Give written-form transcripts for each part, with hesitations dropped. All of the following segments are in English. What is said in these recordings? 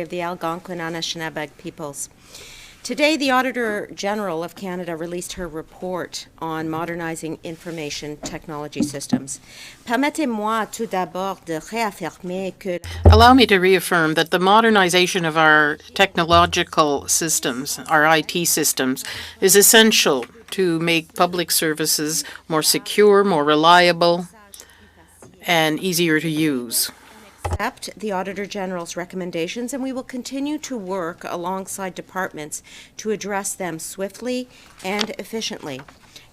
of the Algonquin Anishinaabe peoples. Today, the Auditor General of Canada released her report on modernizing information technology systems. Permettez-moi tout d'abord de réaffirmer que... Allow me to reaffirm that the modernization of our technological systems, our IT systems, is essential to make public services more secure, more reliable, and easier to use. Accept the Auditor General's recommendations, and we will continue to work alongside departments to address them swiftly and efficiently.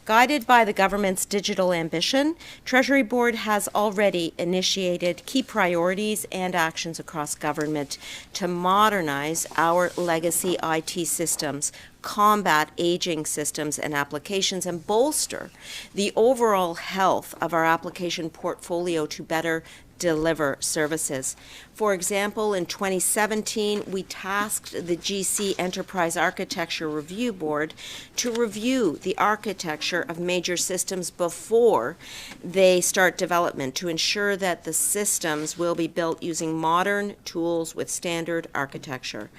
Guided by the government's digital ambition, Treasury Board has already initiated key priorities and actions across government to modernize our legacy IT systems, combat aging systems and applications, and bolster the overall health of our application portfolio to better deliver services. For example, in 2017, we tasked the GC Enterprise Architecture Review Board to review the architecture of major systems before they start development to ensure that the systems will be built using modern tools with standard architecture.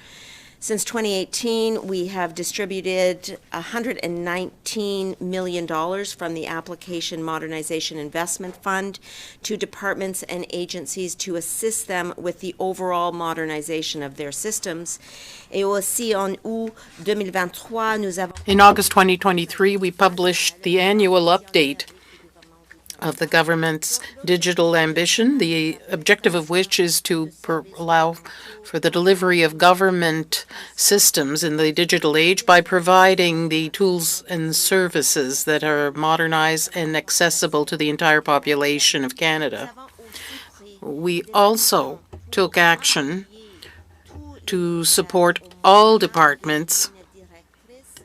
Since 2018, we have distributed $119 million from the Application Modernization Investment Fund to departments and agencies to assist them with the overall modernization of their systems. Et aussi en août 2023, nous avons... In August 2023, we published the annual update of the government's digital ambition, the objective of which is to allow for the delivery of government systems in the digital age by providing the tools and services that are modernized and accessible to the entire population of Canada. We also took action to support all departments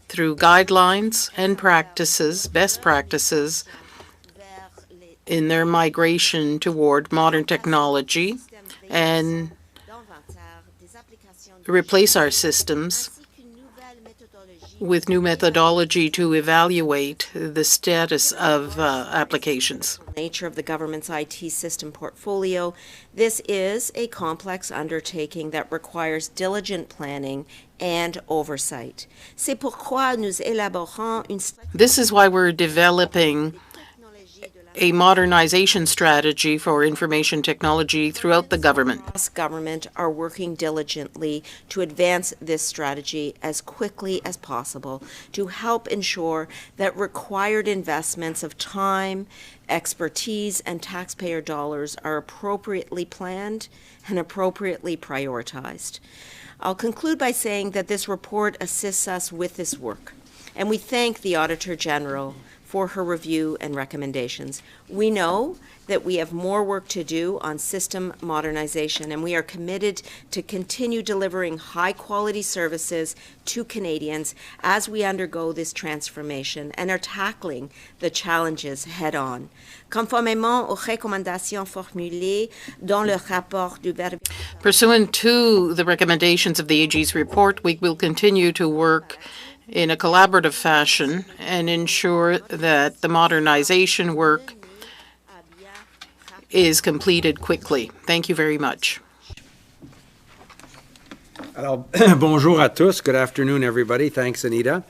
through guidelines and practices, best practices, in their migration toward modern technology and replace our systems with new methodology to evaluate the status of applications. Nature of the government's IT system portfolio, this is a complex undertaking that requires diligent planning and oversight. C'est pourquoi nous élaborons une... This is why we're developing a modernization strategy for information technology throughout the government. Government are working diligently to advance this strategy as quickly as possible to help ensure that required investments of time, expertise, and taxpayer dollars are appropriately planned and appropriately prioritized. I'll conclude by saying that this report assists us with this work, and we thank the Auditor General for her review and recommendations. We know that we have more work to do on system modernization, and we are committed to continue delivering high-quality services to Canadians as we undergo this transformation and are tackling the challenges head-on. Conformément aux recommandations formulées dans le rapport du... Pursuant to the recommendations of the AG's report, we will continue to work in a collaborative fashion and ensure that the modernization work is completed quickly. Thank you very much. Alors, bonjour à tous. Good afternoon, everybody. Thanks, Anita.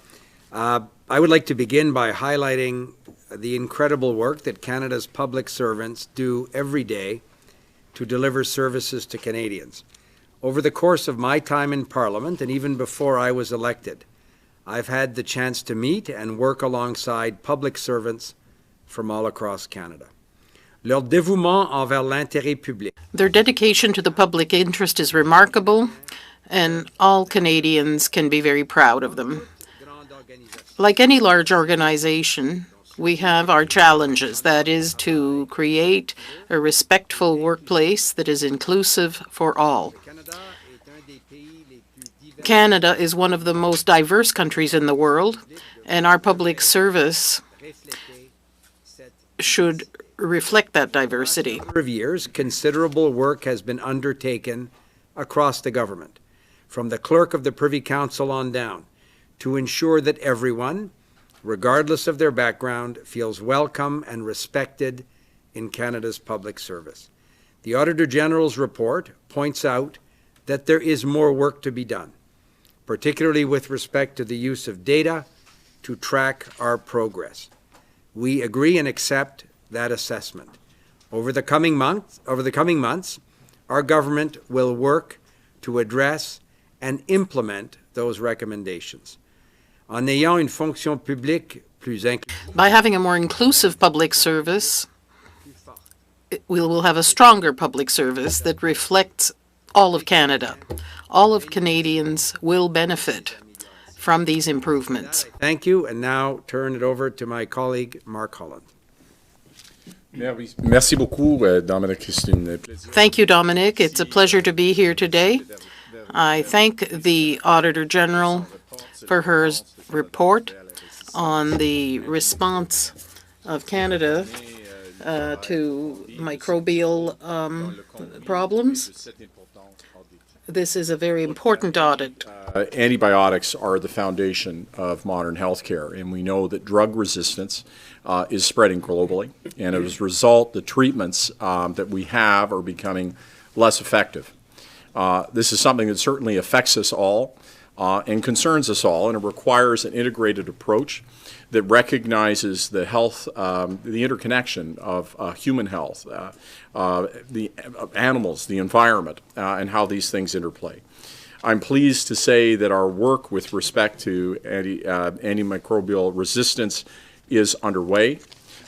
I would like to begin by highlighting the incredible work that Canada's public servants do every day to deliver services to Canadians. Over the course of my time in Parliament, and even before I was elected, I've had the chance to meet and work alongside public servants from all across Canada. Leur dévouement envers l'intérêt public. Their dedication to the public interest is remarkable, and all Canadians can be very proud of them. Like any large organization, we have our challenges, that is to create a respectful workplace that is inclusive for all. Canada is one of the most diverse countries in the world, and our public service should reflect that diversity. For years, considerable work has been undertaken across the government, from the clerk of the Privy Council on down, to ensure that everyone, regardless of their background, feels welcome and respected in Canada's public service. The Auditor General's report points out that there is more work to be done, particularly with respect to the use of data to track our progress. We agree and accept that assessment. Over the coming months, our government will work to address and implement those recommendations. En ayant une fonction publique plus inclusive. By having a more inclusive public service, we will have a stronger public service that reflects all of Canada. All of Canadians will benefit from these improvements. Thank you, and now turn it over to my colleague, Marc Holland. Merci beaucoup, Dominic. Thank you, Dominic. It's a pleasure to be here today. I thank the Auditor General for her report on the response of Canada to microbial problems. This is a very important audit. Antibiotics are the foundation of modern healthcare, and we know that drug resistance is spreading globally, and as a result, the treatments that we have are becoming less effective. This is something that certainly affects us all and concerns us all, and it requires an integrated approach that recognizes the health, the interconnection of human health, the animals, the environment, and how these things interplay. I'm pleased to say that our work with respect to antimicrobial resistance is underway,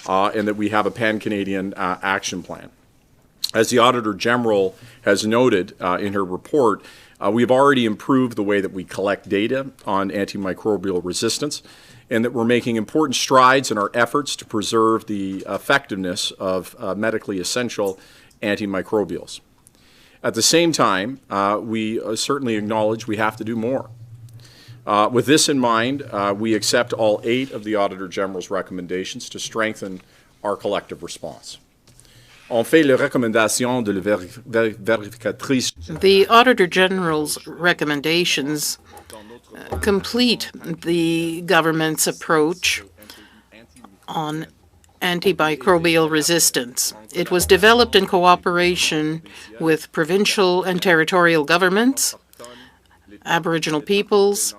and that we have a pan-Canadian action plan. As the Auditor General has noted in her report, we've already improved the way that we collect data on antimicrobial resistance, and that we're making important strides in our efforts to preserve the effectiveness of medically essential antimicrobials. At the same time, we certainly acknowledge we have to do more. With this in mind, we accept all 8 of the Auditor General's recommendations to strengthen our collective response. On fait les recommandations de la vérificatrice. The Auditor General's recommendations complete the government's approach on antimicrobial resistance. It was developed in cooperation with provincial and territorial governments, Aboriginal peoples,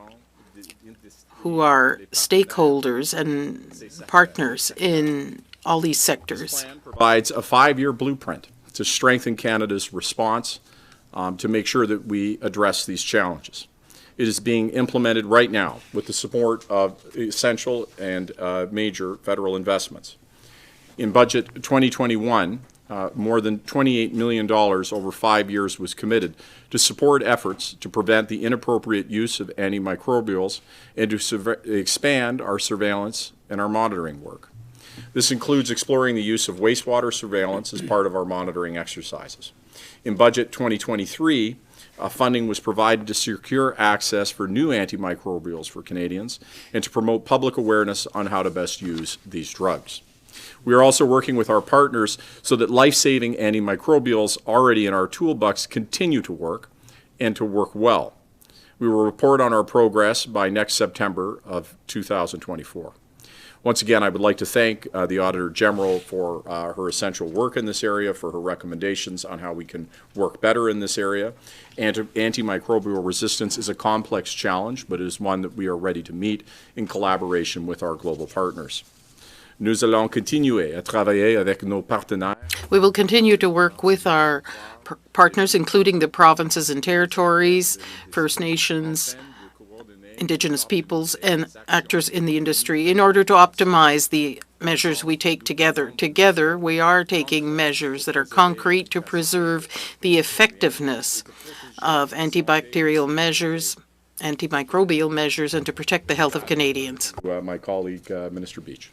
who are stakeholders and partners in all these sectors. Provides a 5-year blueprint to strengthen Canada's response to make sure that we address these challenges. It is being implemented right now with the support of essential and major federal investments. In Budget 2021, more than $28 million over 5 years was committed to support efforts to prevent the inappropriate use of antimicrobials and to expand our surveillance and our monitoring work. This includes exploring the use of wastewater surveillance as part of our monitoring exercises. In Budget 2023, funding was provided to secure access for new antimicrobials for Canadians and to promote public awareness on how to best use these drugs. We are also working with our partners so that life-saving antimicrobials already in our toolbox continue to work and to work well. We will report on our progress by next September of 2024. Once again, I would like to thank the Auditor General for her essential work in this area, for her recommendations on how we can work better in this area. Antimicrobial resistance is a complex challenge, but it is one that we are ready to meet in collaboration with our global partners. Nous allons continuer à travailler avec nos partenaires. We will continue to work with our partners, including the provinces and territories, First Nations, Indigenous peoples, and actors in the industry in order to optimize the measures we take together. Together, we are taking measures that are concrete to preserve the effectiveness of antibacterial measures, antimicrobial measures, and to protect the health of Canadians. My colleague, Minister Beach.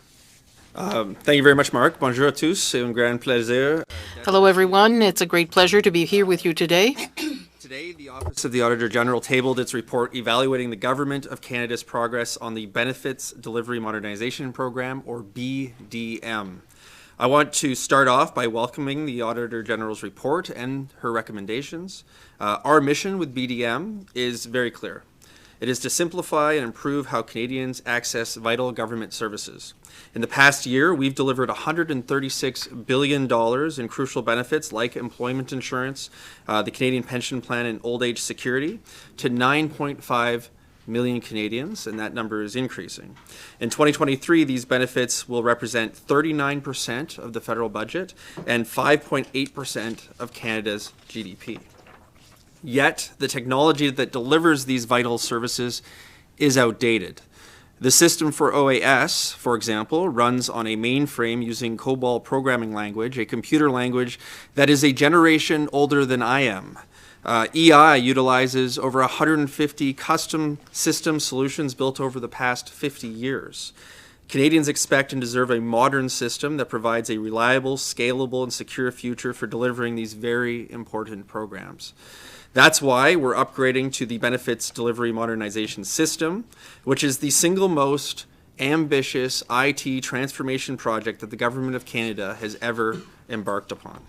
Thank you very much, Marc. Bonjour à tous. C'est un grand plaisir. Hello, everyone. It's a great pleasure to be here with you today. Today, the Office of the Auditor General tabled its report evaluating the Government of Canada's progress on the Benefits Delivery Modernization Program, or BDM. I want to start off by welcoming the Auditor General's report and her recommendations. Our mission with BDM is very clear. It is to simplify and improve how Canadians access vital government services. In the past year, we've delivered $136 billion in crucial benefits like employment insurance, the Canadian Pension Plan, and old age security to 9.5 million Canadians, and that number is increasing. In 2023, these benefits will represent 39% of the federal budget and 5.8% of Canada's GDP. Yet, the technology that delivers these vital services is outdated. The system for OAS, for example, runs on a mainframe using COBOL programming language, a computer language that is a generation older than I am. EI utilizes over 150 custom system solutions built over the past 50 years. Canadians expect and deserve a modern system that provides a reliable, scalable, and secure future for delivering these very important programs. That's why we're upgrading to the Benefits Delivery Modernization System, which is the single most ambitious IT transformation project that the Government of Canada has ever embarked upon.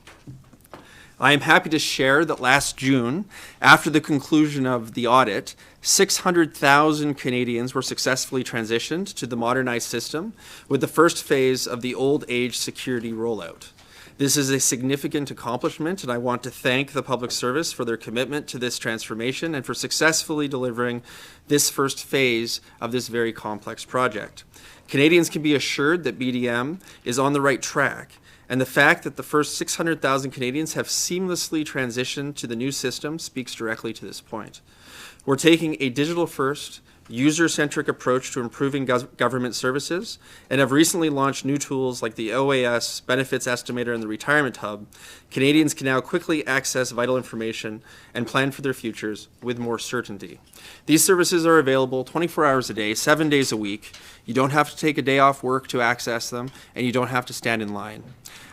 I am happy to share that last June, after the conclusion of the audit, 600,000 Canadians were successfully transitioned to the modernized system with the first phase of the old age security rollout. This is a significant accomplishment, and I want to thank the Public Service for their commitment to this transformation and for successfully delivering this first phase of this very complex project. Canadians can be assured that BDM is on the right track, and the fact that the first 600,000 Canadians have seamlessly transitioned to the new system speaks directly to this point. We're taking a digital-first, user-centric approach to improving government services and have recently launched new tools like the OAS Benefits Estimator and the Retirement Hub. Canadians can now quickly access vital information and plan for their futures with more certainty. These services are available 24 hours a day, 7 days a week. You don't have to take a day off work to access them, and you don't have to stand in line.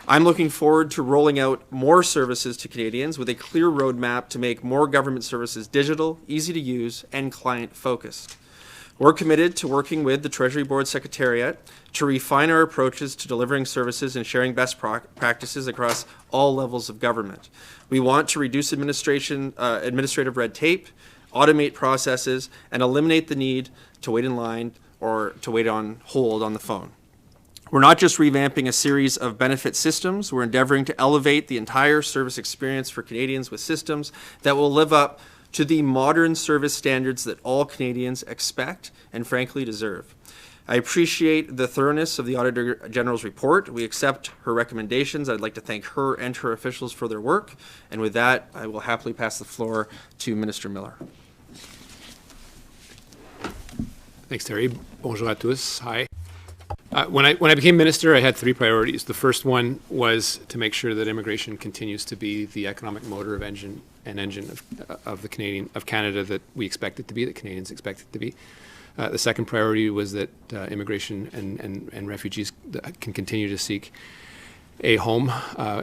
I'm looking forward to rolling out more services to Canadians with a clear roadmap to make more government services digital, easy to use, and client-focused. We're committed to working with the Treasury Board Secretariat to refine our approaches to delivering services and sharing best practices across all levels of government. We want to reduce administrative red tape, automate processes, and eliminate the need to wait in line or to wait on hold on the phone. We're not just revamping a series of benefit systems, we're endeavoring to elevate the entire service experience for Canadians with systems that will live up to the modern service standards that all Canadians expect and frankly deserve. I appreciate the thoroughness of the Auditor General's report. We accept her recommendations. I'd like to thank her and her officials for their work. And with that, I will happily pass the floor to Minister Miller. Thanks, Terry. Bonjour à tous. Hi. When I became minister, I had three priorities. The first one was to make sure that immigration continues to be the economic motor of engine of Canada that we expect it to be, that Canadians expect it to be. The second priority was that immigration and refugees can continue to seek a home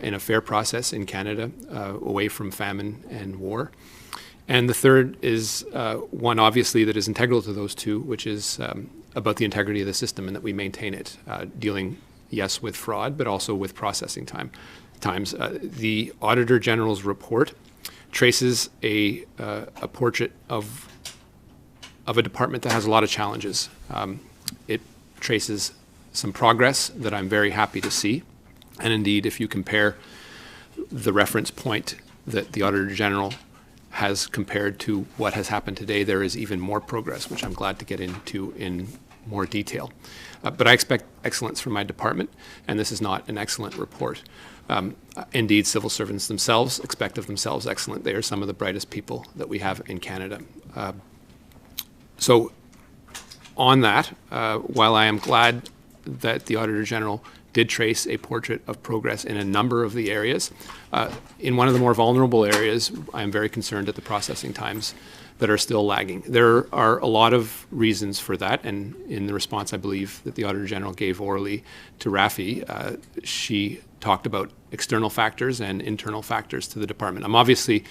in a fair process in Canada, away from famine and war. And the third is one, obviously, that is integral to those two, which is about the integrity of the system and that we maintain it, dealing, yes, with fraud, but also with processing times. The Auditor General's report traces a portrait of a department that has a lot of challenges. It traces some progress that I'm very happy to see. And indeed, if you compare the reference point that the Auditor General has compared to what has happened today, there is even more progress, which I'm glad to get into in more detail. But I expect excellence from my department, and this is not an excellent report. Indeed, civil servants themselves expect of themselves excellent. They are some of the brightest people that we have in Canada. So on that, while I am glad that the Auditor General did trace a portrait of progress in a number of the areas, in one of the more vulnerable areas, I am very concerned at the processing times that are still lagging. There are a lot of reasons for that, and in the response I believe that the Auditor General gave orally to Rafi, she talked about external factors and internal factors to the department. Obviously,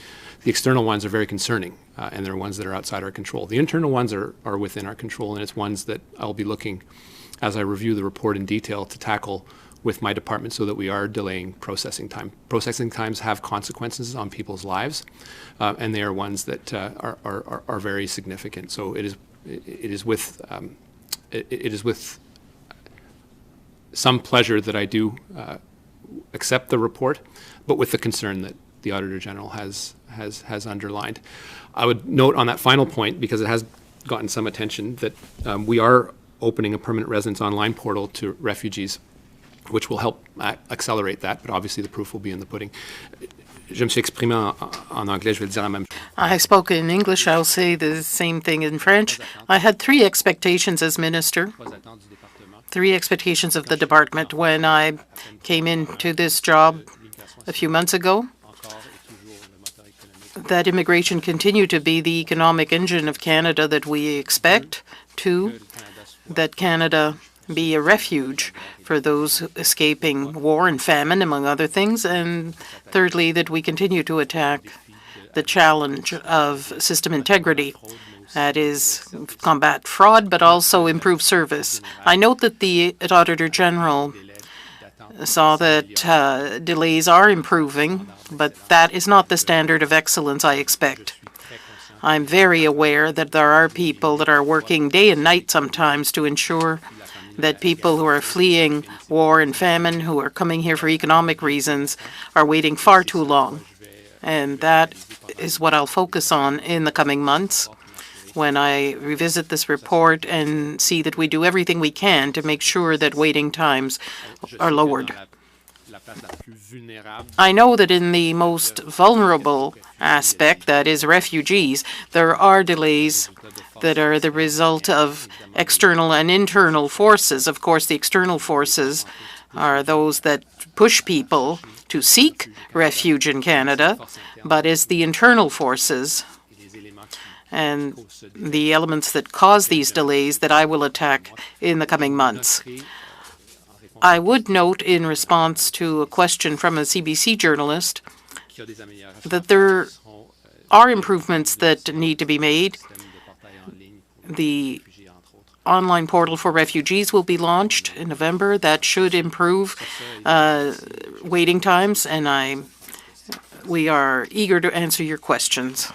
the external ones are very concerning, and they're ones that are outside our control. The internal ones are within our control, and it's ones that I'll be looking, as I review the report in detail, to tackle with my department so that we are delaying processing time. Processing times have consequences on people's lives, and they are ones that are very significant. So it is with some pleasure that I do accept the report, but with the concern that the Auditor General has underlined. I would note on that final point, because it has gotten some attention, that we are opening a permanent residence online portal to refugees, which will help accelerate that, but obviously the proof will be in the pudding. Je me suis exprimé en anglais, je vais le dire la même. I spoke in English. I'll say the same thing in French. I had three expectations as minister, three expectations of the department when I came into this job a few months ago. That immigration continue to be the economic engine of Canada that we expect. Two, that Canada be a refuge for those escaping war and famine, among other things. And thirdly, that we continue to attack the challenge of system integrity. That is, combat fraud, but also improve service. I note that the Auditor General saw that delays are improving, but that is not the standard of excellence I expect. I'm very aware that there are people that are working day and night sometimes to ensure that people who are fleeing war and famine, who are coming here for economic reasons, are waiting far too long. And that is what I'll focus on in the coming months when I revisit this report and see that we do everything we can to make sure that waiting times are lowered. I know that in the most vulnerable aspect, that is refugees, there are delays that are the result of external and internal forces. Of course, the external forces are those that push people to seek refuge in Canada, but it's the internal forces and the elements that cause these delays that I will attack in the coming months. I would note, in response to a question from a CBC journalist, that there are improvements that need to be made. The online portal for refugees will be launched in November. That should improve waiting times, and we are eager to answer your questions.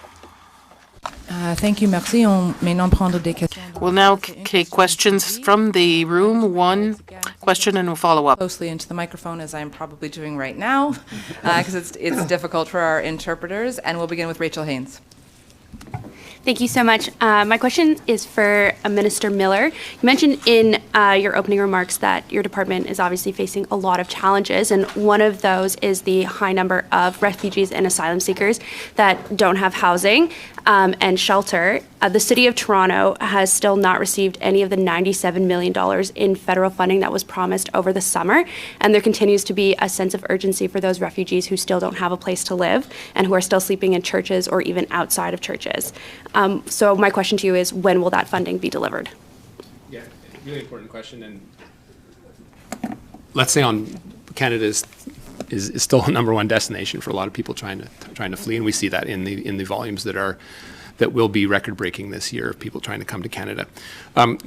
Thank you, merci. On maintenant prendre des questions. We'll now take questions from the room. One question and we'll follow up. Closely into the microphone, as I'm probably doing right now, because it's difficult for our interpreters. And we'll begin with Rachel Haynes. Thank you so much. My question is for Minister Miller. You mentioned in your opening remarks that your department is obviously facing a lot of challenges, and one of those is the high number of refugees and asylum seekers that don't have housing and shelter. The City of Toronto has still not received any of the $97 million in federal funding that was promised over the summer, and there continues to be a sense of urgency for those refugees who still don't have a place to live and who are still sleeping in churches or even outside of churches. So my question to you is, when will that funding be delivered? Yeah, really important question. And let's say Canada is still a number one destination for a lot of people trying to flee, and we see that in the volumes that will be record breaking this year of people trying to come to Canada.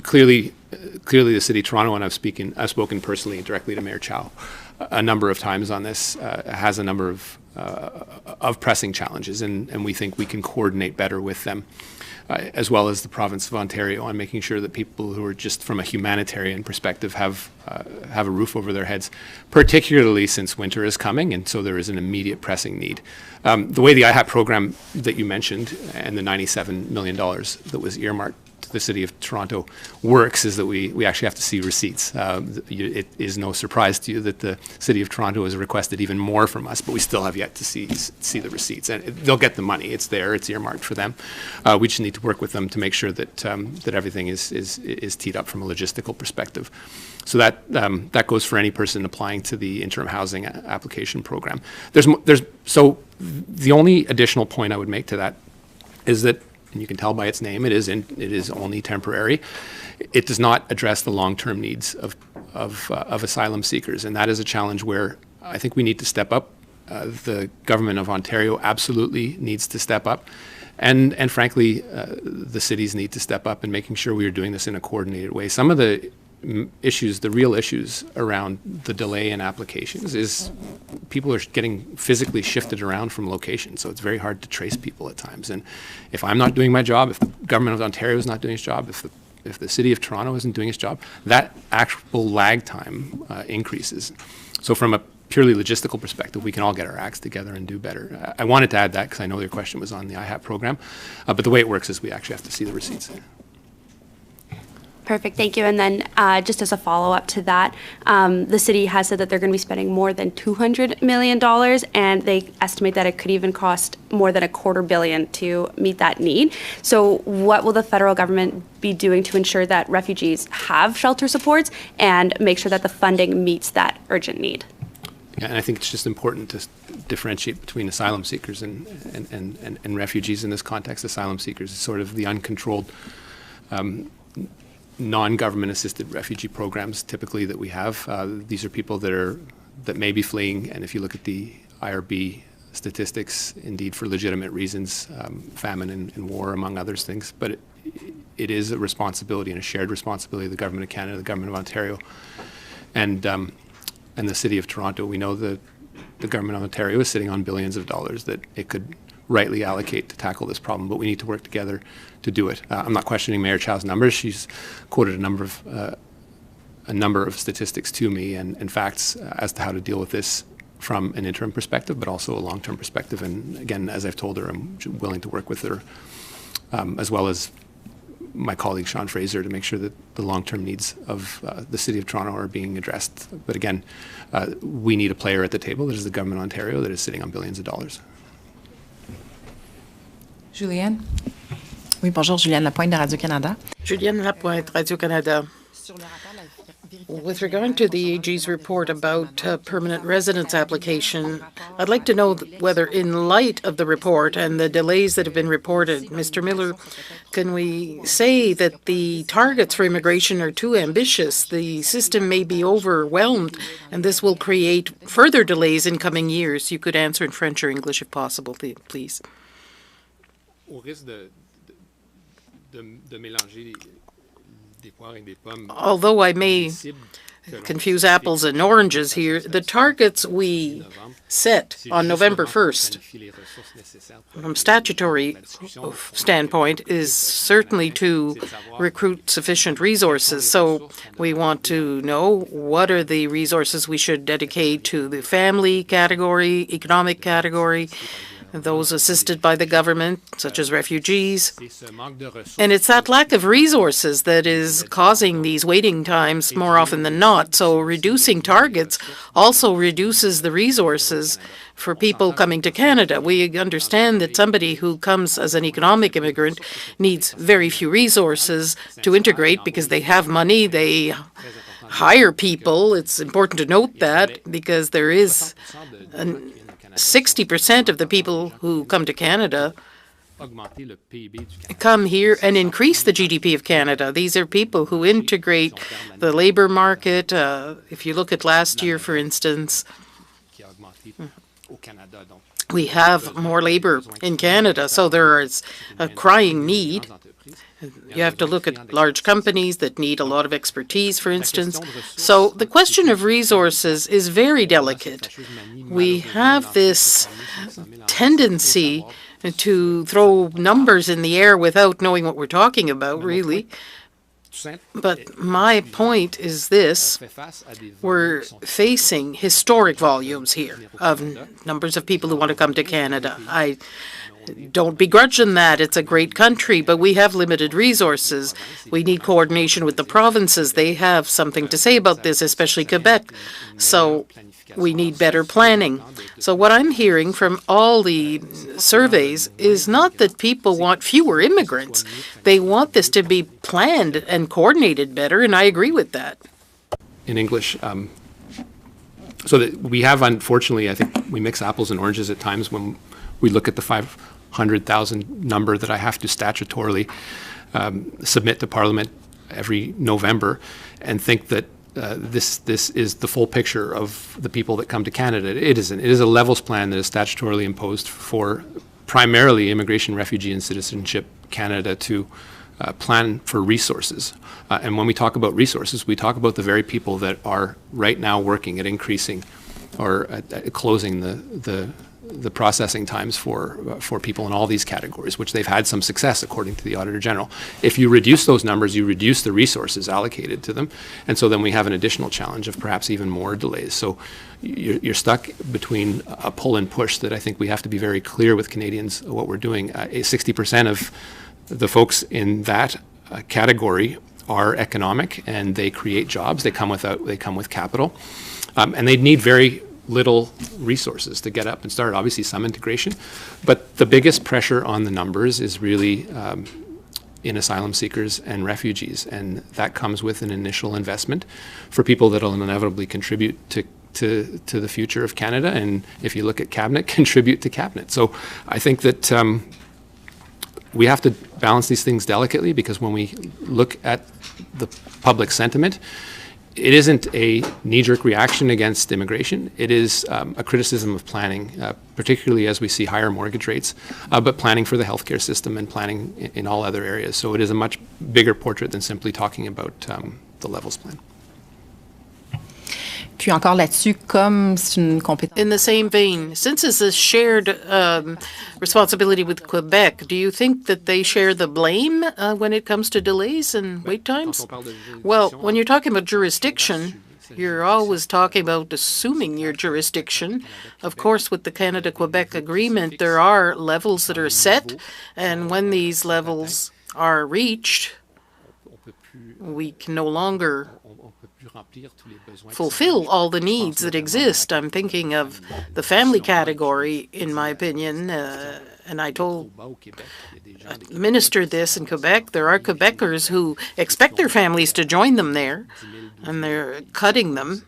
Clearly, the City of Toronto, and I've spoken personally and directly to Mayor Chow a number of times on this, has a number of pressing challenges, and we think we can coordinate better with them, as well as the province of Ontario, on making sure that people who are just from a humanitarian perspective have a roof over their heads, particularly since winter is coming, and so there is an immediate pressing need. The way the IHAP program that you mentioned and the $97 million that was earmarked to the City of Toronto works is that we actually have to see receipts. It is no surprise to you that the City of Toronto has requested even more from us, but we still have yet to see the receipts. And they'll get the money. It's there. It's earmarked for them. We just need to work with them to make sure that everything is teed up from a logistical perspective. So that goes for any person applying to the interim housing application program. So the only additional point I would make to that is that, and you can tell by its name, it is only temporary. It does not address the long-term needs of asylum seekers, and that is a challenge where I think we need to step up. The government of Ontario absolutely needs to step up, and frankly, the cities need to step up in making sure we are doing this in a coordinated way. Some of the issues, the real issues around the delay in applications is people are getting physically shifted around from location, so it's very hard to trace people at times. And if I'm not doing my job, if the government of Ontario is not doing its job, if the City of Toronto isn't doing its job, that actual lag time increases. So from a purely logistical perspective, we can all get our acts together and do better. I wanted to add that because I know your question was on the IHAP program, but the way it works is we actually have to see the receipts. Perfect, thank you. And then just as a follow-up to that, the city has said that they're going to be spending more than $200 million, and they estimate that it could even cost more than $250 million to meet that need. So what will the federal government be doing to ensure that refugees have shelter supports and make sure that the funding meets that urgent need? Yeah, and I think it's just important to differentiate between asylum seekers and refugees in this context. Asylum seekers is sort of the uncontrolled non-government assisted refugee programs typically that we have. These are people that may be fleeing, and if you look at the IRB statistics, indeed for legitimate reasons, famine and war among other things, but it is a responsibility and a shared responsibility of the Government of Canada, the Government of Ontario, and the City of Toronto. We know that the Government of Ontario is sitting on billions of dollars that it could rightly allocate to tackle this problem, but we need to work together to do it. I'm not questioning Mayor Chow's numbers. She's quoted a number of statistics to me and facts as to how to deal with this from an interim perspective, but also a long-term perspective. And again, as I've told her, I'm willing to work with her, as well as my colleague Sean Fraser, to make sure that the long-term needs of the City of Toronto are being addressed. But again, we need a player at the table that is the Government of Ontario that is sitting on billions of dollars. Julianne? Oui, bonjour, Julianne Lapointe de Radio-Canada. Julienne Lapointe, Radio-Canada. With regard to the AG's report about permanent residence application, I'd like to know whether, in light of the report and the delays that have been reported, Mr. Miller, can we say that the targets for immigration are too ambitious? The system may be overwhelmed, and this will create further delays in coming years. You could answer in French or English if possible, please. Although I may confuse apples and oranges here, the targets we set on November 1st, from statutory standpoint, is certainly to recruit sufficient resources. So we want to know what are the resources we should dedicate to the family category, economic category, those assisted by the government, such as refugees. And it's that lack of resources that is causing these waiting times more often than not. So reducing targets also reduces the resources for people coming to Canada. We understand that somebody who comes as an economic immigrant needs very few resources to integrate because they have money, they hire people. It's important to note that because there is 60% of the people who come to Canada come here and increase the GDP of Canada. These are people who integrate the labor market. If you look at last year, for instance, we have more labor in Canada, so there is a crying need. You have to look at large companies that need a lot of expertise, for instance. So the question of resources is very delicate. We have this tendency to throw numbers in the air without knowing what we're talking about, really. But my point is this: we're facing historic volumes here of numbers of people who want to come to Canada. I don't begrudge them that. It's a great country, but we have limited resources. We need coordination with the provinces. They have something to say about this, especially Quebec. So we need better planning. So what I'm hearing from all the surveys is not that people want fewer immigrants. They want this to be planned and coordinated better, and I agree with that. In English, so that we have, unfortunately, I think we mix apples and oranges at times when we look at the 500,000 number that I have to statutorily submit to Parliament every November and think that this is the full picture of the people that come to Canada. It isn't. It is a levels plan that is statutorily imposed for primarily immigration, refugee, and citizenship Canada to plan for resources. And when we talk about resources, we talk about the very people that are right now working at increasing or at closing the processing times for people in all these categories, which they've had some success according to the Auditor General. If you reduce those numbers, you reduce the resources allocated to them, and so then we have an additional challenge of perhaps even more delays. So you're stuck between a pull and push that I think we have to be very clear with Canadians what we're doing. 60% of the folks in that category are economic, and they create jobs. They come with capital, and they need very little resources to get up and start. Obviously, some integration, but the biggest pressure on the numbers is really in asylum seekers and refugees, and that comes with an initial investment for people that will inevitably contribute to the future of Canada, and if you look at cabinet, contribute to cabinet. So I think that we have to balance these things delicately, because when we look at the public sentiment, it isn't a knee-jerk reaction against immigration. It is a criticism of planning, particularly as we see higher mortgage rates, but planning for the healthcare system and planning in all other areas. So it is a much bigger portrait than simply talking about the levels plan. Puis encore là-dessus, comme c'est une compétence. In the same vein, since it's a shared responsibility with Quebec, do you think that they share the blame when it comes to delays and wait times? Well, when you're talking about jurisdiction, you're always talking about assuming your jurisdiction. Of course, with the Canada-Quebec agreement, there are levels that are set, and when these levels are reached, we can no longer fulfill all the needs that exist. I'm thinking of the family category, in my opinion, and I told the minister this in Quebec. There are Quebecers who expect their families to join them there, and they're cutting them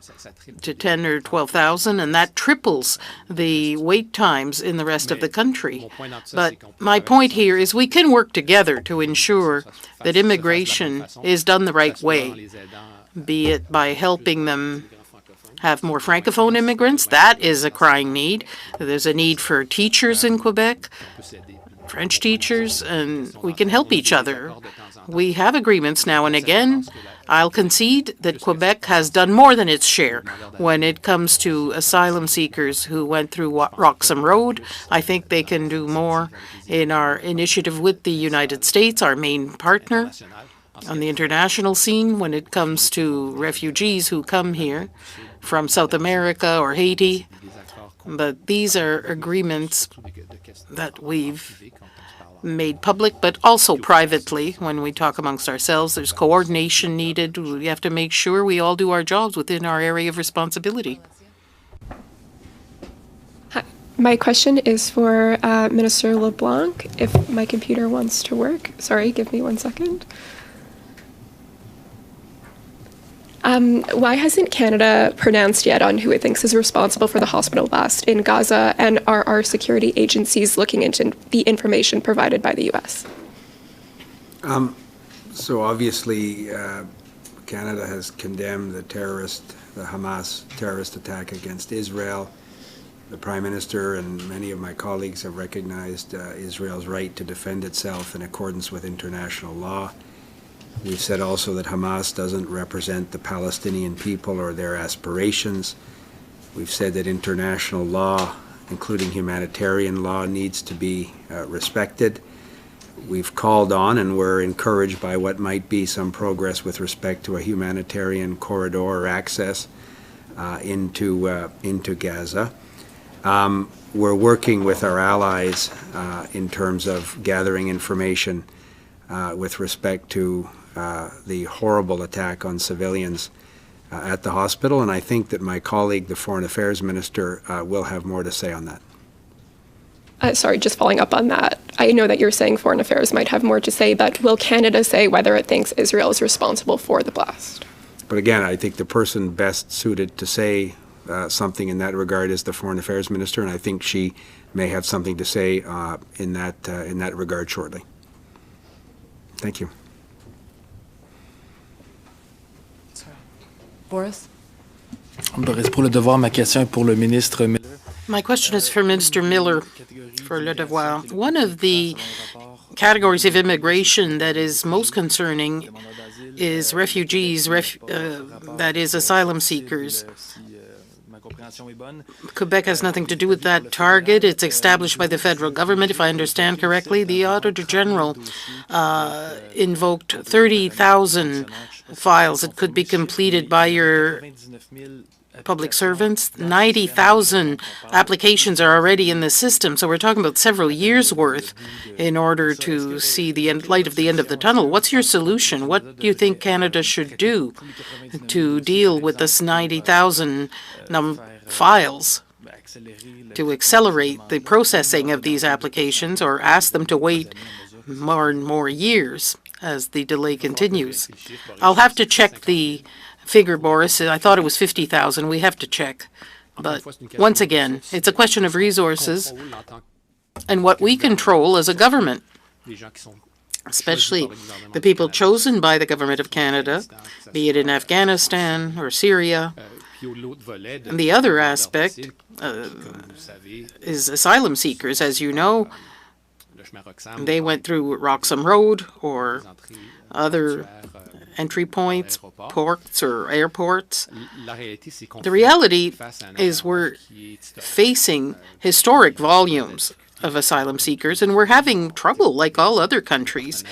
to 10 or 12,000, and that triples the wait times in the rest of the country. But my point here is we can work together to ensure that immigration is done the right way, be it by helping them have more Francophone immigrants. That is a crying need. There's a need for teachers in Quebec, French teachers, and we can help each other. We have agreements now and again. I'll concede that Quebec has done more than its share when it comes to asylum seekers who went through Roxham Road. I think they can do more in our initiative with the United States, our main partner on the international scene, when it comes to refugees who come here from South America or Haiti. But these are agreements that we've made public, but also privately. When we talk amongst ourselves, there's coordination needed. We have to make sure we all do our jobs within our area of responsibility. Hi. My question is for Minister LeBlanc, if my computer wants to work. Sorry, give me 1 second. Why hasn't Canada pronounced yet on who it thinks is responsible for the hospital blast in Gaza, and are our security agencies looking into the information provided by the U.S.? So obviously, Canada has condemned the Hamas terrorist attack against Israel. The Prime Minister and many of my colleagues have recognized Israel's right to defend itself in accordance with international law. We've said also that Hamas doesn't represent the Palestinian people or their aspirations. We've said that international law, including humanitarian law, needs to be respected. We've called on and we're encouraged by what might be some progress with respect to a humanitarian corridor or access into Gaza. We're working with our allies in terms of gathering information with respect to the horrible attack on civilians at the hospital, and I think that my colleague, the Foreign Affairs Minister, will have more to say on that. Sorry, just following up on that. I know that you're saying Foreign Affairs might have more to say, but will Canada say whether it thinks Israel is responsible for the blast? But again, I think the person best suited to say something in that regard is the Foreign Affairs Minister, and I think she may have something to say in that regard shortly. Thank you. Boris? Boris, pour le devoir, ma question est pour le ministre Miller. My question is for Minister Miller for Le Devoir. One of the categories of immigration that is most concerning is refugees, that is asylum seekers. Quebec has nothing to do with that target. It's established by the federal government, if I understand correctly. The Auditor General invoked 30,000 files that could be completed by your public servants. 90,000 applications are already in the system, so we're talking about several years' worth in order to see the light of the end of the tunnel. What's your solution? What do you think Canada should do to deal with this 90,000 files, to accelerate the processing of these applications, or ask them to wait more and more years as the delay continues? I'll have to check the figure, Boris. I thought it was 50,000. We have to check. But once again, it's a question of resources and what we control as a government, especially the people chosen by the Government of Canada, be it in Afghanistan or Syria. And the other aspect is asylum seekers. As you know, they went through Roxham Road or other entry points, ports or airports. The reality is we're facing historic volumes of asylum seekers, and we're having trouble like all other countries.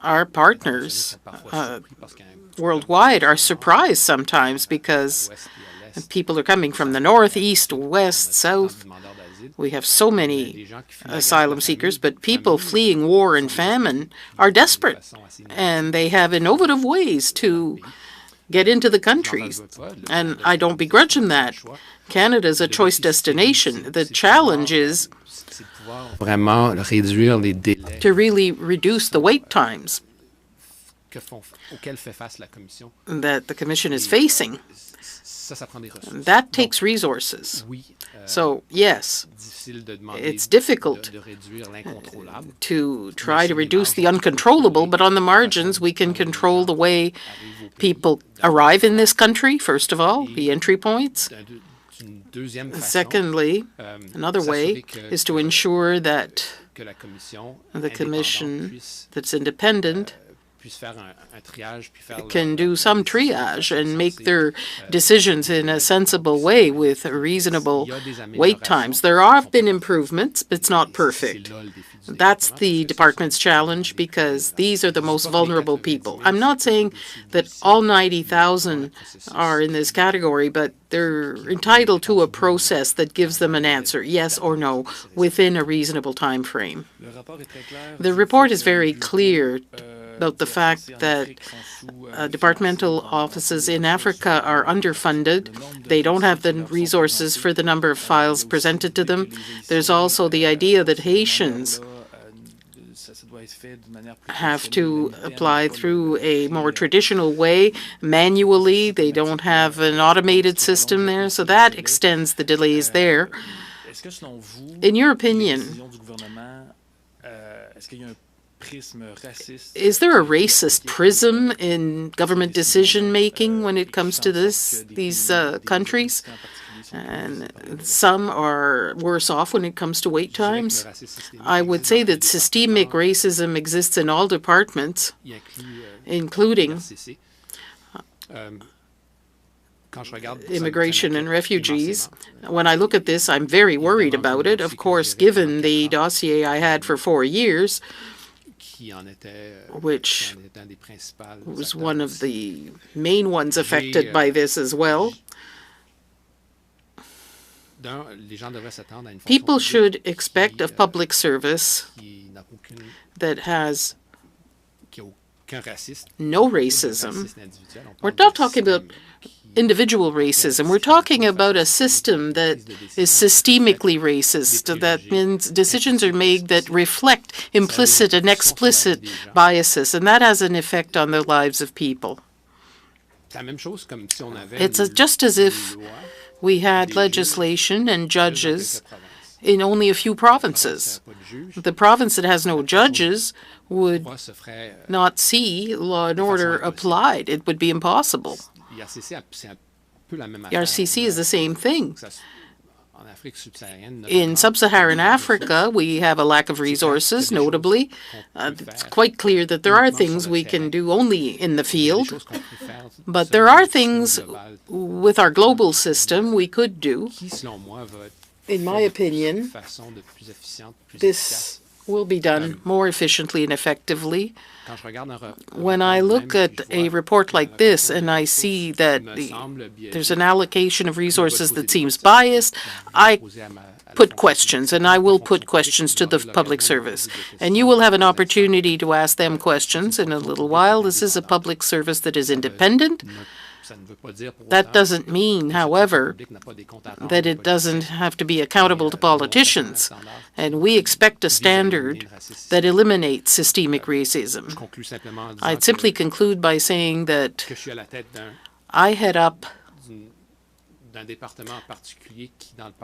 Our partners worldwide are surprised sometimes because people are coming from the north, east, west, south. We have so many asylum seekers, but people fleeing war and famine are desperate, and they have innovative ways to get into the countries. And I don't begrudge them that. Canada is a choice destination. The challenge is to really reduce the wait times that the Commission is facing. That takes resources. So, yes, it's difficult to try to reduce the uncontrollable, but on the margins, we can control the way people arrive in this country, first of all, the entry points. Secondly, another way is to ensure that the Commission that's independent can do some triage and make their decisions in a sensible way with reasonable wait times. There have been improvements, but it's not perfect. That's the department's challenge because these are the most vulnerable people. I'm not saying that all 90,000 are in this category, but they're entitled to a process that gives them an answer, yes or no, within a reasonable time frame. The report is very clear about the fact that departmental offices in Africa are underfunded. They don't have the resources for the number of files presented to them. There's also the idea that Haitians have to apply through a more traditional way, manually. They don't have an automated system there, so that extends the delays there. In your opinion, is there a racist prism in government decision-making when it comes to these countries? And some are worse off when it comes to wait times. I would say that systemic racism exists in all departments, including immigration and refugees. When I look at this, I'm very worried about it. Of course, given the dossier I had for 4 years, which was one of the main ones affected by this as well. People should expect of public service that has no racism. We're not talking about individual racism. We're talking about a system that is systemically racist. That means decisions are made that reflect implicit and explicit biases, and that has an effect on the lives of people. It's just as if we had legislation and judges in only a few provinces. The province that has no judges would not see law and order applied. It would be impossible. The RCC is the same thing. In sub-Saharan Africa, we have a lack of resources, notably. It's quite clear that there are things we can do only in the field, but there are things with our global system we could do. In my opinion, this will be done more efficiently and effectively. When I look at a report like this and I see that there's an allocation of resources that seems biased, I put questions, and I will put questions to the public service. And you will have an opportunity to ask them questions in a little while. This is a public service that is independent. That doesn't mean, however, that it doesn't have to be accountable to politicians. And we expect a standard that eliminates systemic racism. I'd simply conclude by saying that I head up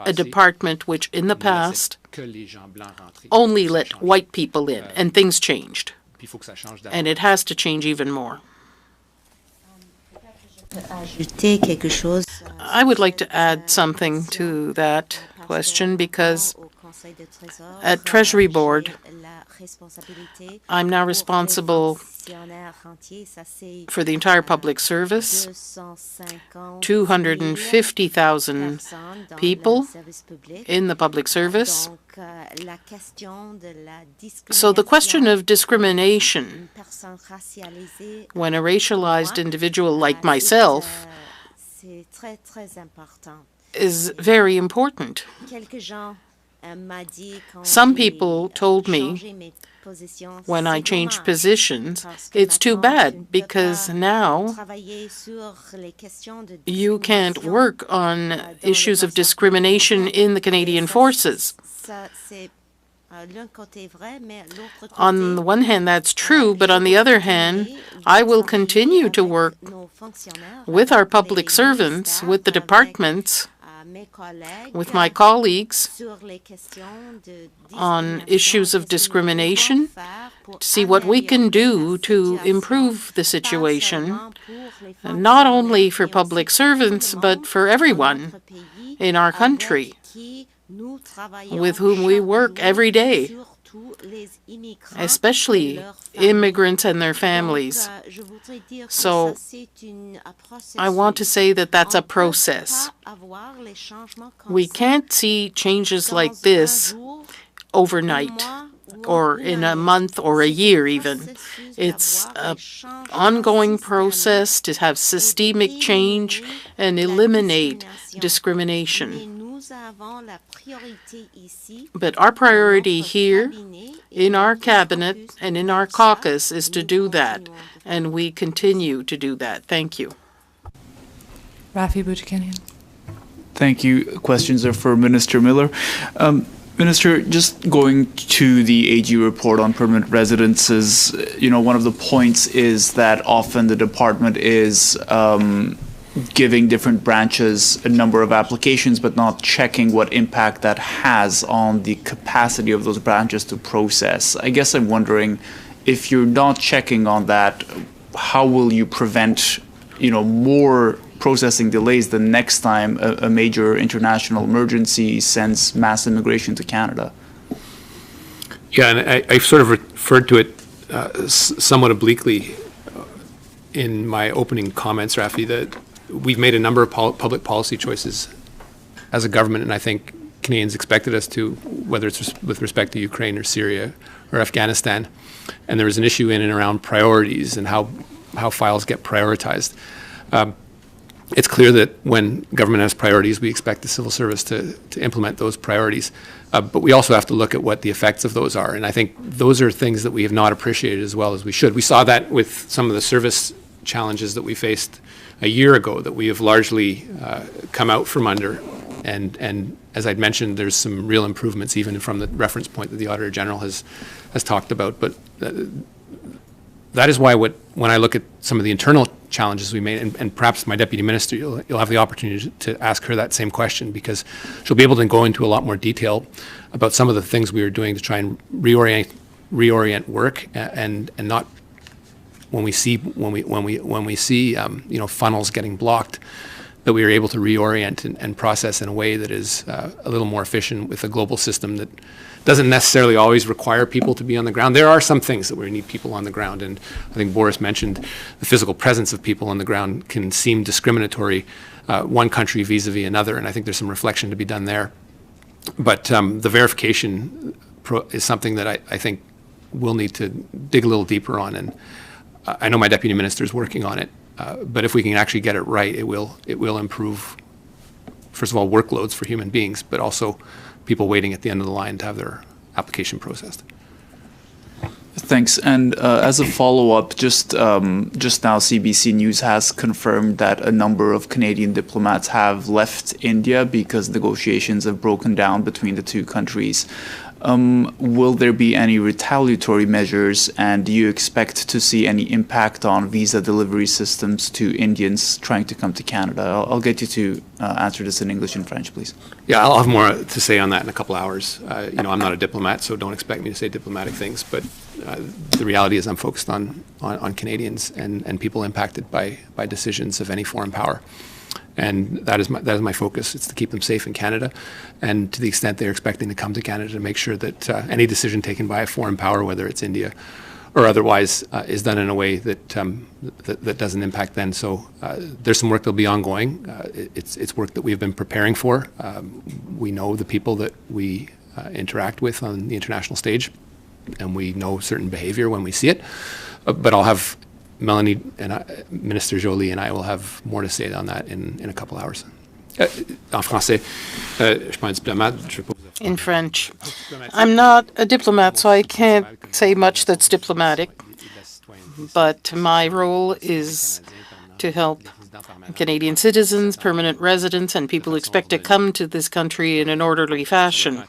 a department which, in the past, only let white people in, and things changed. And it has to change even more. I would like to add something to that question because at Treasury Board, I'm now responsible for the entire public service, 250,000 people in the public service. So the question of discrimination when a racialized individual like myself is very important. Some people told me when I changed positions, it's too bad because now you can't work on issues of discrimination in the Canadian Forces. On the one hand, that's true, but on the other hand, I will continue to work with our public servants, with the departments, with my colleagues on issues of discrimination to see what we can do to improve the situation, not only for public servants, but for everyone in our country with whom we work every day, especially immigrants and their families. So I want to say that that's a process. We can't see changes like this overnight or in a month or a year even. It's an ongoing process to have systemic change and eliminate discrimination. But our priority here in our cabinet and in our caucus is to do that, and we continue to do that. Thank you. Rafi Bouchikanian. Thank you. Questions are for Minister Miller. Minister, just going to the AG report on permanent residences, one of the points is that often the department is giving different branches a number of applications, but not checking what impact that has on the capacity of those branches to process. I guess I'm wondering, if you're not checking on that, how will you prevent, more processing delays the next time a major international emergency sends mass immigration to Canada? Yeah, and I sort of referred to it somewhat obliquely in my opening comments, Rafi, that we've made a number of public policy choices as a government, and I think Canadians expected us to, whether it's with respect to Ukraine or Syria or Afghanistan. And there was an issue in and around priorities and how files get prioritized. It's clear that when government has priorities, we expect the civil service to implement those priorities. But we also have to look at what the effects of those are. And I think those are things that we have not appreciated as well as we should. We saw that with some of the service challenges that we faced a year ago that we have largely come out from under. And as I'd mentioned, there's some real improvements even from the reference point that the Auditor General has talked about. But that is why when I look at some of the internal challenges we made, and perhaps my Deputy Minister, you'll have the opportunity to ask her that same question, because she'll be able to go into a lot more detail about some of the things we are doing to try and reorient work and not when we see funnels getting blocked, that we are able to reorient and process in a way that is a little more efficient with a global system that doesn't necessarily always require people to be on the ground. There are some things that we need people on the ground, and I think Boris mentioned the physical presence of people on the ground can seem discriminatory, one country vis-a-vis another, and I think there's some reflection to be done there. But the verification is something that I think we'll need to dig a little deeper on, and I know my deputy minister is working on it. But if we can actually get it right, it will improve, first of all, workloads for human beings, but also people waiting at the end of the line to have their application processed. Thanks. And as a follow-up, just now CBC News has confirmed that a number of Canadian diplomats have left India because negotiations have broken down between the two countries. Will there be any retaliatory measures, and do you expect to see any impact on visa delivery systems to Indians trying to come to Canada? I'll get you to answer this in English and French, please. Yeah, I'll have more to say on that in a couple hours. I'm not a diplomat, so don't expect me to say diplomatic things, but the reality is I'm focused on Canadians and people impacted by decisions of any foreign power. And that is my focus. It's to keep them safe in Canada, and to the extent they're expecting to come to Canada, to make sure that any decision taken by a foreign power, whether it's India or otherwise, is done in a way that that doesn't impact them. So there's some work that'll be ongoing. It's work that we've been preparing for. We know the people that we interact with on the international stage, and we know certain behavior when we see it. But I'll have Melanie and Minister Joly and I will have more to say on that in a couple hours. En français, je suis pas un diplomate. In French. I'm not a diplomat, so I can't say much that's diplomatic, but my role is to help Canadian citizens, permanent residents, and people who expect to come to this country in an orderly fashion.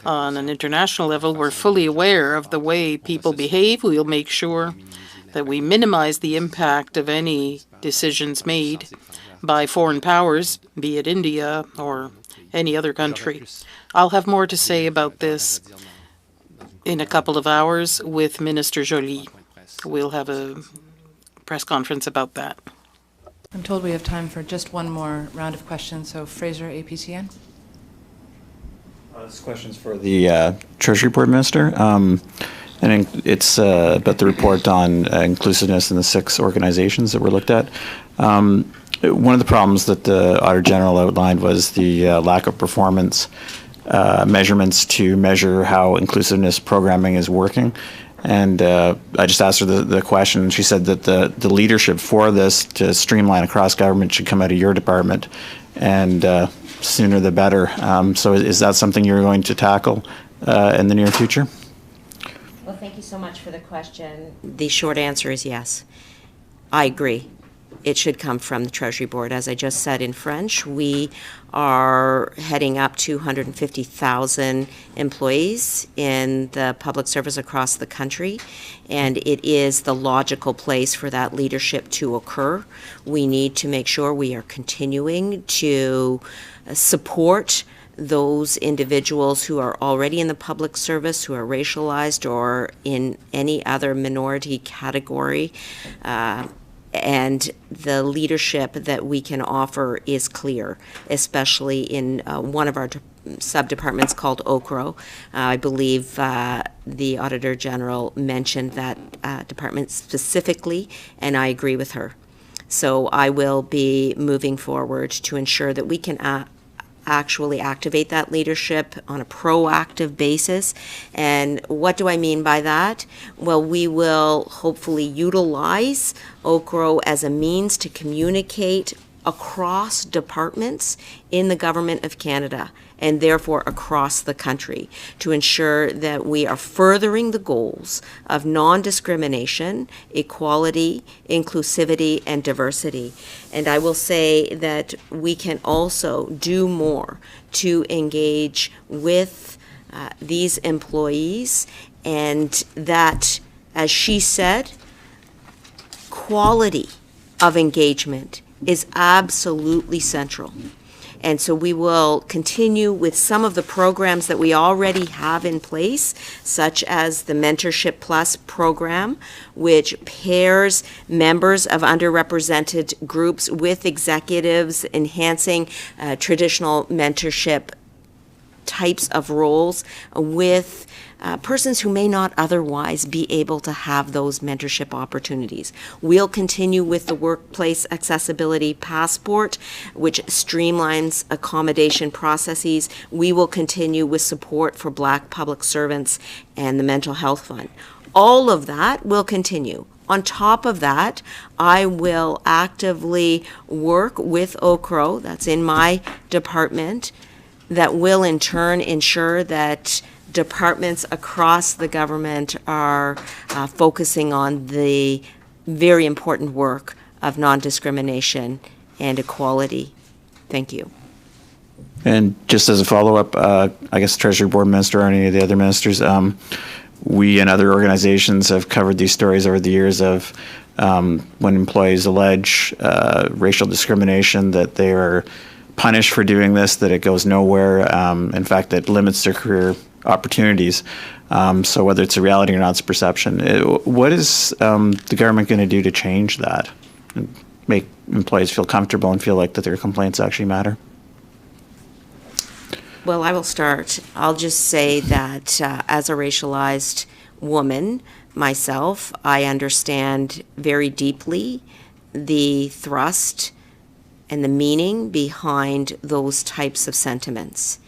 On an international level, we're fully aware of the way people behave. We'll make sure that we minimize the impact of any decisions made by foreign powers, be it India or any other country. I'll have more to say about this in a couple of hours with Minister Joly. We'll have a press conference about that. I'm told we have time for just one more round of questions, so Fraser, APTN. This question's for the Treasury Board Minister. And it's about the report on inclusiveness in the 6 organizations that were looked at. One of the problems that the Auditor General outlined was the lack of performance measurements to measure how inclusiveness programming is working. And I just asked her the question, and she said that the leadership for this to streamline across government should come out of your department, and sooner the better. So is that something you're going to tackle in the near future? Well, thank you so much for the question. The short answer is yes. I agree. It should come from the Treasury Board. As I just said in French, we are heading up to 150,000 employees in the public service across the country, and it is the logical place for that leadership to occur. We need to make sure we are continuing to support those individuals who are already in the public service, who are racialized or in any other minority category. And the leadership that we can offer is clear, especially in one of our sub-departments called OCRO. I believe the Auditor General mentioned that department specifically, and I agree with her. So I will be moving forward to ensure that we can actually activate that leadership on a proactive basis. And what do I mean by that? Well, we will hopefully utilize OCRO as a means to communicate across departments in the Government of Canada, and therefore across the country, to ensure that we are furthering the goals of non-discrimination, equality, inclusivity, and diversity. And I will say that we can also do more to engage with these employees, and that, as she said, quality of engagement is absolutely central. And so we will continue with some of the programs that we already have in place, such as the Mentorship Plus program, which pairs members of underrepresented groups with executives, enhancing traditional mentorship types of roles with persons who may not otherwise be able to have those mentorship opportunities. We'll continue with the Workplace Accessibility Passport, which streamlines accommodation processes. We will continue with support for Black public servants and the Mental Health Fund. All of that will continue. On top of that, I will actively work with OCRO, that's in my department, that will in turn ensure that departments across the government are focusing on the very important work of non-discrimination and equality. Thank you. And just as a follow-up, I guess Treasury Board Minister or any of the other ministers, we and other organizations have covered these stories over the years of when employees allege racial discrimination, that they are punished for doing this, that it goes nowhere. In fact, it limits their career opportunities. So whether it's a reality or not, it's perception. What is the government going to do to change that and make employees feel comfortable and feel like that their complaints actually matter? Well, I will start. I'll just say that as a racialized woman myself, I understand very deeply the thrust and the meaning behind those types of sentiments.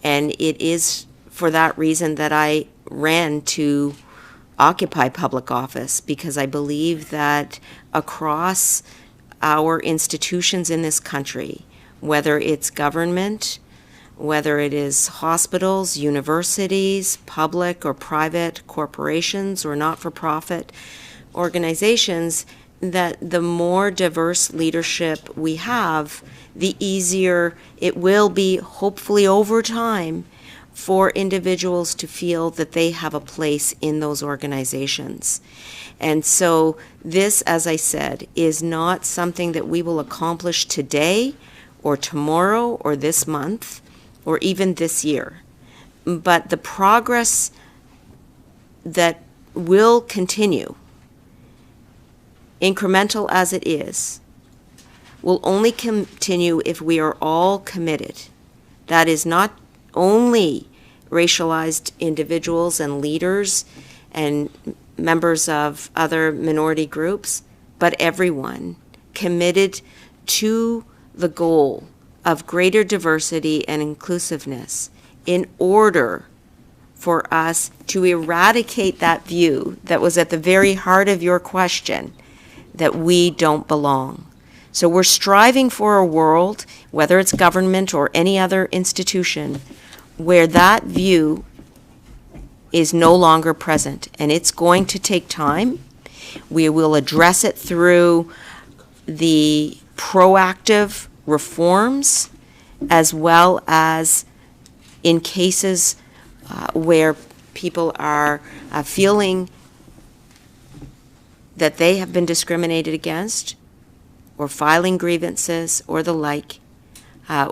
And it is for that reason that I ran to occupy public office, because I believe that across our institutions in this country, whether it's government, whether it is hospitals, universities, public or private corporations or not-for-profit organizations, that the more diverse leadership we have, the easier it will be, hopefully over time, for individuals to feel that they have a place in those organizations. And so this, as I said, is not something that we will accomplish today or tomorrow or this month or even this year. But the progress that will continue, incremental as it is, will only continue if we are all committed. That is not only racialized individuals and leaders and members of other minority groups, but everyone committed to the goal of greater diversity and inclusiveness in order for us to eradicate that view that was at the very heart of your question, that we don't belong. So we're striving for a world, whether it's government or any other institution, where that view is no longer present. And it's going to take time. We will address it through the proactive reforms, as well as in cases where people are feeling that they have been discriminated against, or filing grievances or the like.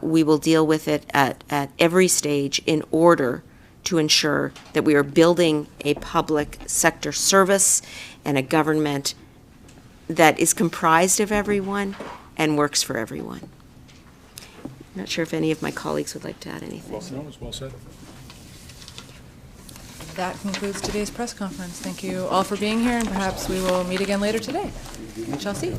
We will deal with it at every stage in order to ensure that we are building a public sector service and a government that is comprised of everyone and works for everyone. I'm not sure if any of my colleagues would like to add anything. Well said. That concludes today's press conference. Thank you all for being here, and perhaps we will meet again later today. We shall see.